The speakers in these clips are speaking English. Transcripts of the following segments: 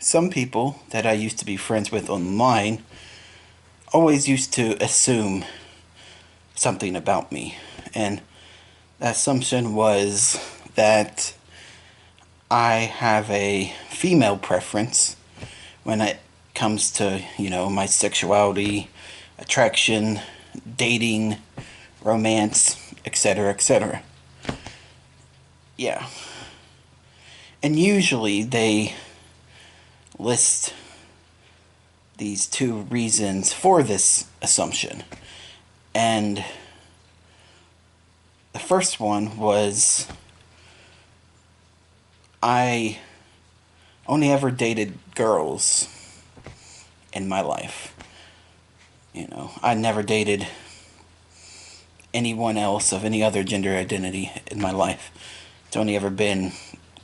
some people that I used to be friends with online always used to assume something about me. And the assumption was that I have a female preference when it comes to, my sexuality, attraction, dating, romance, etc., etc. Yeah. And usually they list these two reasons for this assumption. And the first one was I only ever dated girls in my life. I never dated anyone else of any other gender identity in my life. It's only ever been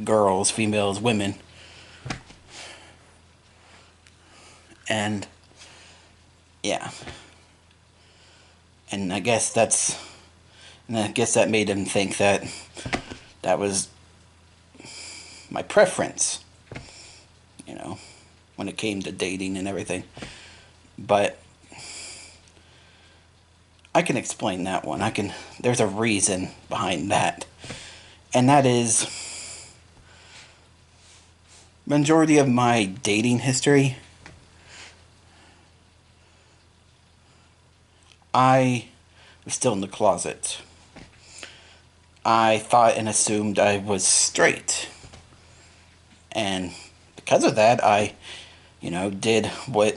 girls, females, women. And yeah. And I guess that made him think that that was my preference, when it came to dating and everything. But I can explain that one. There's a reason behind that. And that is, majority of my dating history, I was still in the closet. I thought and assumed I was straight. And because of that, I, did what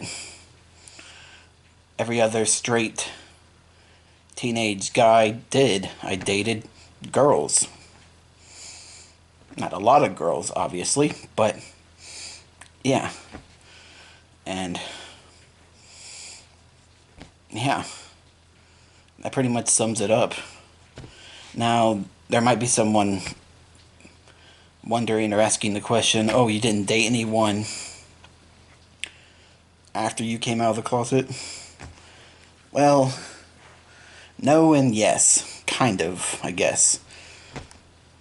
every other straight teenage guy did. I dated girls. Not a lot of girls, obviously, but yeah. And yeah, that pretty much sums it up. Now, there might be someone wondering or asking the question, oh, you didn't date anyone after you came out of the closet? Well, no and yes, kind of, I guess.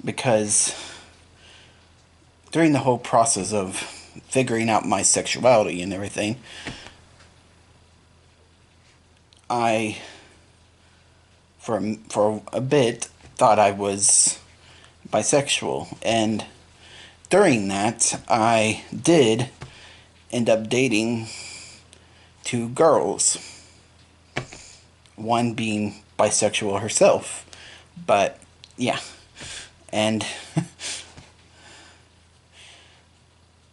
Because during the whole process of figuring out my sexuality and everything, I, for a bit, thought I was bisexual. And during that, I did end up dating two girls. One being bisexual herself. But, yeah. And,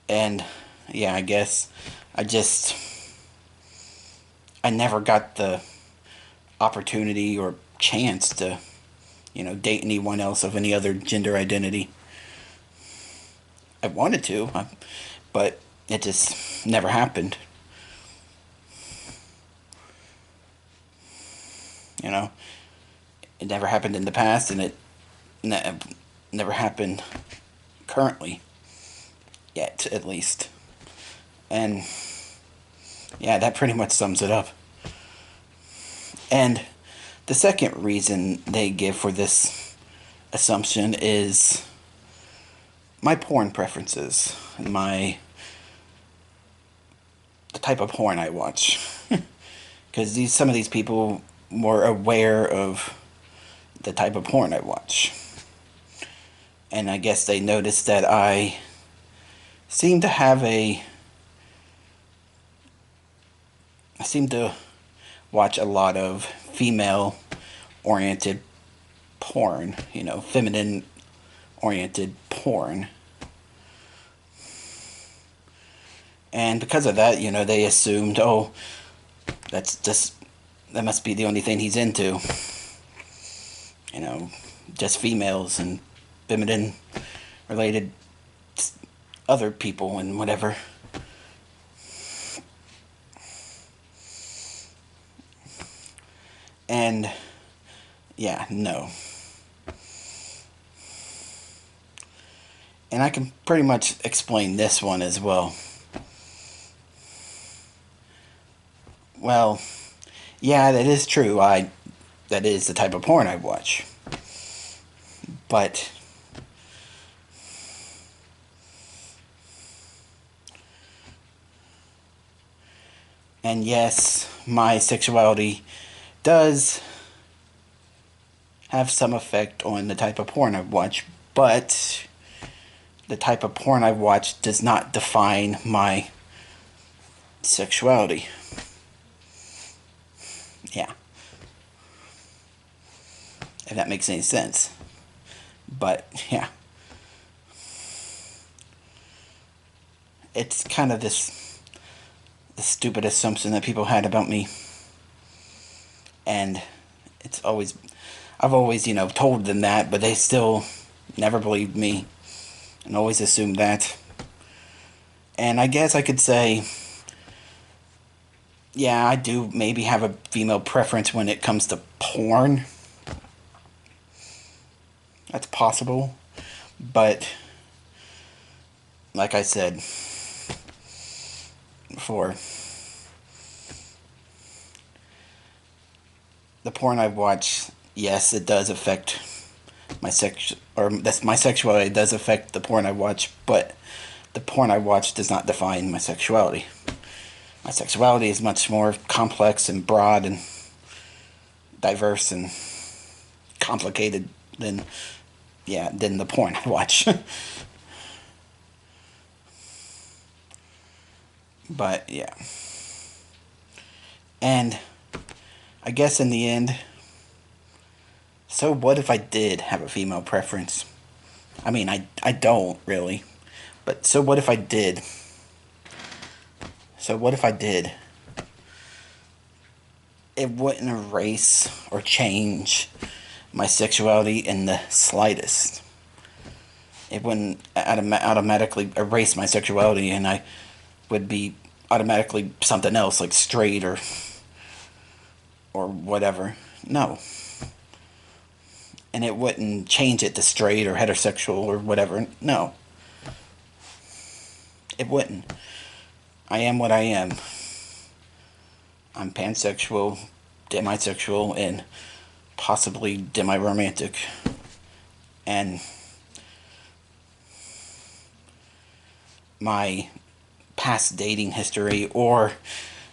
and, yeah, I guess I never got the opportunity or chance to, date anyone else of any other gender identity. I wanted to, but it just never happened. It never happened in the past, and it never happened currently. Yet, at least. And, yeah, that pretty much sums it up. And the second reason they give for this assumption is my porn preferences, the type of porn I watch. Because some of these people were aware of the type of porn I watch. And I guess they noticed that I seem to watch a lot of female oriented porn, feminine oriented porn. And because of that, they assumed, oh, that must be the only thing he's into. Just females and feminine related other people and whatever. And yeah, no. And I can pretty much explain this one as well. Well, yeah, that is true. That is the type of porn I watch. But And yes, my sexuality does have some effect on the type of porn I watch, but the type of porn I watch does not define my sexuality. Yeah, if that makes any sense. But yeah, it's kind of this stupid assumption that people had about me, and it's always I've always told them that, but they still never believed me and always assumed that. And I guess I could say, yeah, I do maybe have a female preference when it comes to porn. That's possible. But, like I said before, the porn I watch, yes, it does affect my sexuality does affect the porn I watch, but the porn I watch does not define my sexuality. My sexuality is much more complex and broad and diverse and complicated than the porn I watch. But yeah. And I guess in the end, so what if I did have a female preference? I mean, I don't really. But so what if I did? So what if I did? It wouldn't erase or change my sexuality in the slightest. It wouldn't automatically erase my sexuality, and I would be automatically something else, like straight or whatever. No. And it wouldn't change it to straight or heterosexual or whatever. No. It wouldn't. I am what I am. I'm pansexual, demisexual, and possibly demi-romantic. And my past dating history or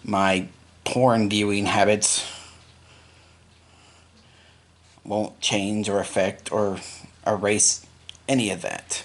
my porn viewing habits won't change or affect or erase any of that.